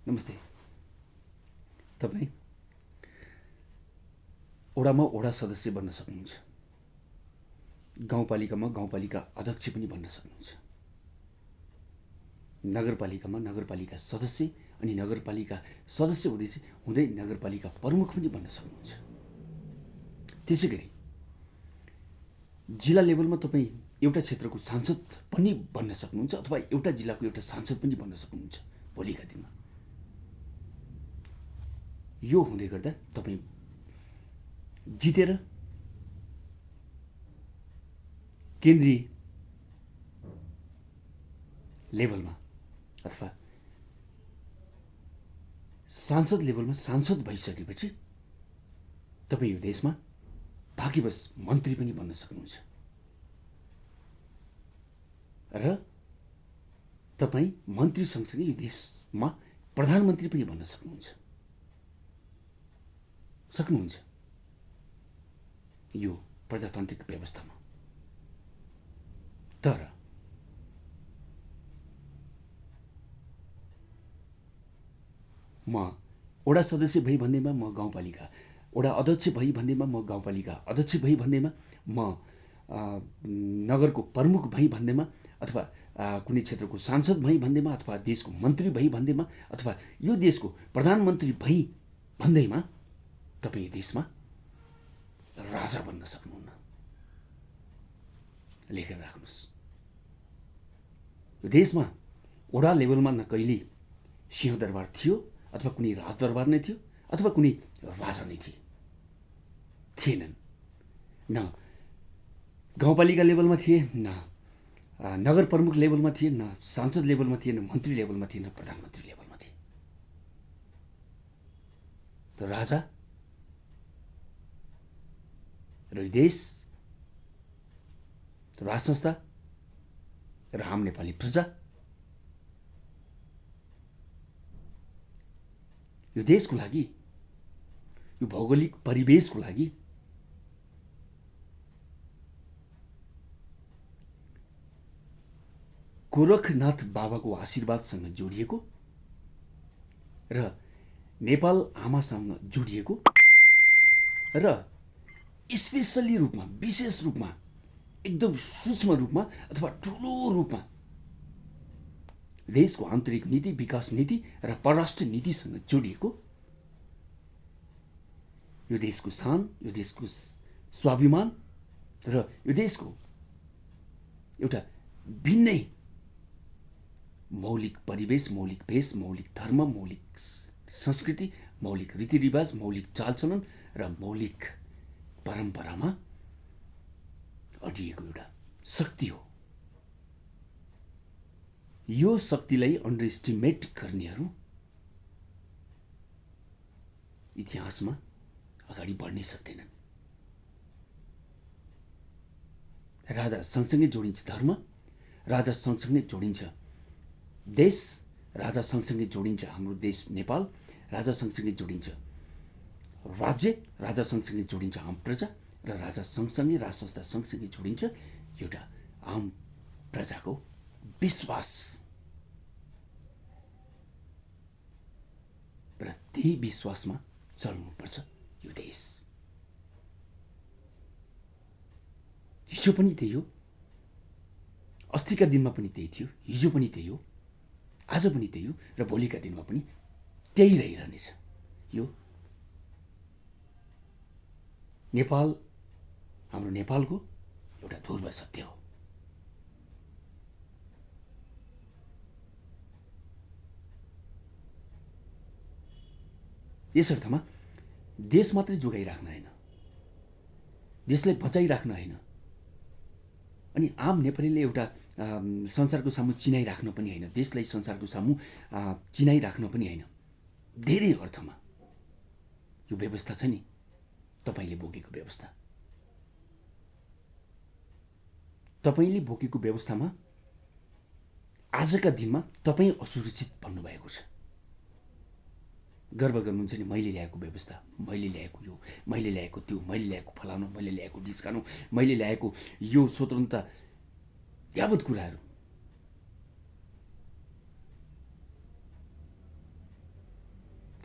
नमस्ते। तपाईँ ओडामा ओडा सदस्य बन्न सक्नुहुन्छ, गाउँपालिकामा गाउँपालिका अध्यक्ष पनि बन्न सक्नुहुन्छ, नगरपालिकामा नगरपालिका सदस्य अनि नगरपालिका सदस्य हुँदै नगरपालिका प्रमुख पनि बन्न सक्नुहुन्छ। त्यसै गरी जिल्ला लेभलमा तपाईँ एउटा क्षेत्रको सांसद पनि बन्न सक्नुहुन्छ अथवा एउटा जिल्लाको एउटा सांसद पनि बन्न सक्नुहुन्छ भोलिका दिनमा। यो हुँदै गर्दा तपाईँ जितेर केन्द्रीय लेभलमा अथवा सांसद लेभलमा सांसद भइसकेपछि तपाईँ यो देशमा भाग्यवश मन्त्री पनि बन्न सक्नुहुन्छ र तपाईँ मन्त्री सँगसँगै यो देशमा प्रधानमन्त्री पनि बन्न सक्नुहुन्छ यो प्रजातान्त्रिक व्यवस्थामा। तर म ओडा सदस्य भई भन्दैमा म गाउँपालिका ओडा अध्यक्ष भई भन्दैमा म गाउँपालिका अध्यक्ष भई भन्दैमा म नगरको प्रमुख भई भन्दैमा अथवा कुनै क्षेत्रको सांसद भई भन्दैमा अथवा देशको मन्त्री भई भन्दैमा अथवा यो देशको प्रधानमन्त्री भई भन्दैमा तपाईँ यो देशमा राजा बन्न सक्नुहुन्न। लेखेर राख्नुहोस्। यो देशमा ओडा लेभलमा न कहिले सिंहदरबार थियो अथवा कुनै राजदरबार नै थियो अथवा कुनै राजा नै थिएनन्। न गाउँपालिका लेभलमा थिए, न नगर प्रमुख लेभलमा थिए, न सांसद लेभलमा थिए, न मन्त्री लेभलमा थिए, न प्रधानमन्त्री लेभलमा थिए। त राजा र यो देश, राज संस्था र आम नेपाली प्रजा यो देशको लागि, यो भौगोलिक परिवेशको लागि गोरखनाथ बाबाको आशीर्वादसँग जोडिएको र नेपाल आमासँग जोडिएको र स्पेसली रूपमा, विशेष रूपमा, एकदम सूक्ष्म रूपमा अथवा ठुलो रूपमा देशको आन्तरिक नीति, विकास नीति र परराष्ट्र नीतिसँग जोडिएको यो देशको शान, यो देशको स्वाभिमान र यो देशको एउटा भिन्नै मौलिक परिवेश, मौलिक भेष, मौलिक धर्म, मौलिक संस्कृति, मौलिक रीतिरिवाज, मौलिक चालचलन र मौलिक परम्परामा अडिएको एउटा शक्ति हो। यो शक्तिलाई अन्डर एस्टिमेट गर्नेहरू इतिहासमा अगाडि बढ्नै सक्दैनन्। राजा सँगसँगै जोडिन्छ धर्म, राजा सँगसँगै जोडिन्छ देश, राजा सँगसँगै जोडिन्छ हाम्रो देश नेपाल, राजा सँगसँगै जोडिन्छ राज्य, राजा सँगसँगै जोडिन्छ आम प्रजा र राजा सँगसँगै राज संस्था सँगसँगै जोडिन्छ एउटा आम प्रजाको विश्वास र त्यही विश्वासमा चल्नुपर्छ यो देश। हिजो पनि त्यही हो, अस्तिका दिनमा पनि त्यही थियो, हिजो पनि त्यही हो, आज पनि त्यही हो र भोलिका दिनमा पनि त्यही रहिरहनेछ। यो नेपाल, हाम्रो नेपालको एउटा ध्रुव सत्य हो। यस अर्थमा देश मात्रै जोगाइराख्न होइन, देशलाई बचाइराख्न होइन, अनि आम नेपालीले एउटा संसारको सामु चिनाइराख्न पनि होइन, देशलाई संसारको सामु चिनाइराख्न पनि होइन। धेरै अर्थमा यो व्यवस्था छ नि, तपाईँले बोकेको व्यवस्था, तपाईँले बोकेको व्यवस्थामा आजका दिनमा तपाईँ असुरक्षित भन्नुभएको छ। गर्व गर्नुहुन्छ नि, मैले ल्याएको व्यवस्था, मैले ल्याएको यो, मैले ल्याएको त्यो, मैले ल्याएको फलानु, मैले ल्याएको डिस्कानु, मैले ल्याएको यो स्वतन्त्रता, यावत कुराहरू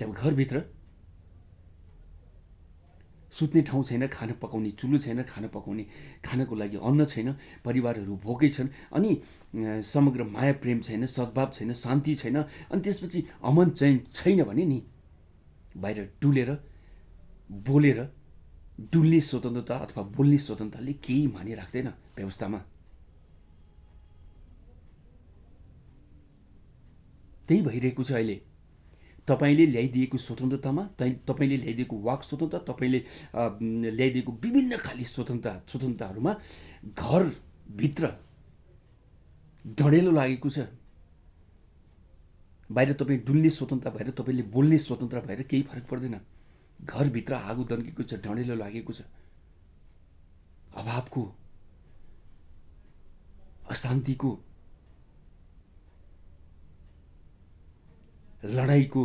जब घरभित्र सुत्ने ठाउँ छैन, खाना पकाउने चुलो छैन, खानको लागि अन्न छैन, परिवारहरू भोकै छन्, अनि समग्र माया प्रेम छैन, सद्भाव छैन, शान्ति छैन, अनि त्यसपछि अमन चैन छैन भने नि बाहिर डुलेर बोलेर डुल्ने स्वतन्त्रता अथवा बोल्ने स्वतन्त्रताले केही माने राख्दैन व्यवस्थामा। त्यही भइरहेको छ अहिले। तपाईँले ल्याइदिएको स्वतन्त्रतामा, तपाईँले ल्याइदिएको वाक स्वतन्त्रता, तपाईँले ल्याइदिएको विभिन्न खाली स्वतन्त्रताहरूमा घरभित्र डढेलो लागेको छ। बाहिर तपाईँ डुल्ने स्वतन्त्रता भएर, तपाईँले बोल्ने स्वतन्त्र भएर केही फरक पर्दैन। घरभित्र आगो दन्केको छ, डढेलो लागेको छ। अभावको, अशान्तिको, लडाइँको,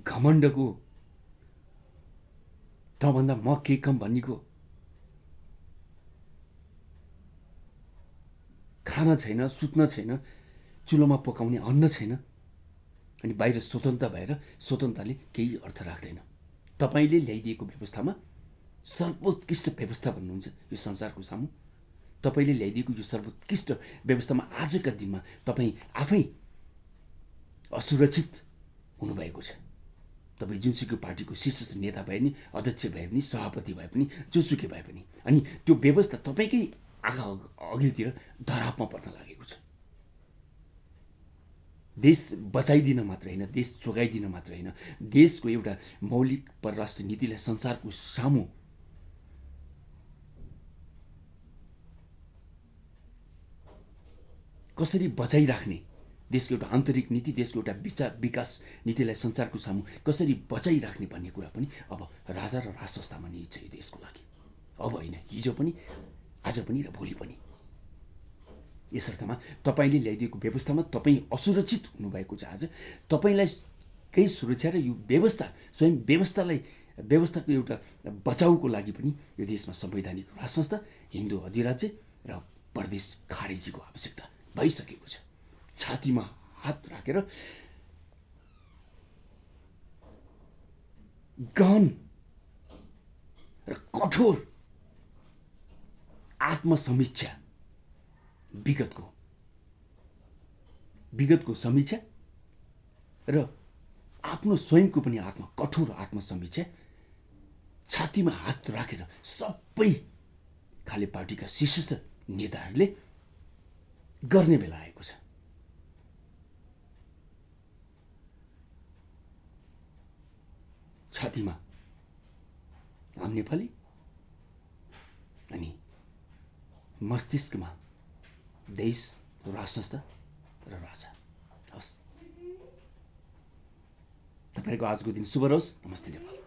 घमण्डको, तँभन्दा म के कम भन्नेको, खाना छैन, सुत्न छैन, चुलोमा पकाउने अन्न छैन, अनि बाहिर स्वतन्त्र भएर स्वतन्त्रताले केही अर्थ राख्दैन। तपाईँले ल्याइदिएको व्यवस्थामा सर्वोत्कृष्ट व्यवस्था भन्नुहुन्छ यो संसारको सामु। तपाईँले ल्याइदिएको यो सर्वोत्कृष्ट व्यवस्थामा आजका दिनमा तपाईँ आफै असुरक्षित हुनुभएको छ। तपाईँ जुनसुकै पार्टीको शीर्ष नेता भए पनि, अध्यक्ष भए पनि, सभापति भए पनि, जोसुकै भए पनि, अनि त्यो व्यवस्था तपाईँकै आँखा अघिल्तिर धरापमा पर्न लागेको छ। देश बचाइदिन मात्र होइन, देश जोगाइदिन मात्र होइन, देशको एउटा मौलिक परराष्ट्र नीतिलाई संसारको सामु कसरी बचाइराख्ने, देशको एउटा आन्तरिक नीति, देशको एउटा विकास नीतिलाई संसारको सामु कसरी बचाइराख्ने भन्ने कुरा पनि अब राजा र राज संस्थामा निहित छ यो देशको लागि। अब होइन, हिजो पनि, आज पनि र भोलि पनि। यसर्थमा तपाईँले ल्याइदिएको व्यवस्थामा तपाईँ असुरक्षित हुनुभएको छ। आज तपाईँलाई केही सुरक्षा र यो व्यवस्था, स्वयं व्यवस्थाको एउटा बचाउको लागि पनि यो देशमा संवैधानिक राज संस्था, हिन्दू अधिराज्य र प्रदेश खारेजीको आवश्यकता भइसकेको छ। छातीमा हात राखेर गहन र कठोर आत्मसमीक्षा, विगतको समीक्षा र आफ्नो स्वयंको पनि कठोर आत्मसमीक्षा छातीमा हात राखेर सबै खाले पार्टीका शीर्ष नेताहरूले गर्ने बेला आएको छ। छातीमा आम नेपाली अनि मस्तिष्कमा देश, राज संस्था र राजा। हस्, तपाईँको आजको दिन शुभ रहोस्। नमस्ते नेपाल।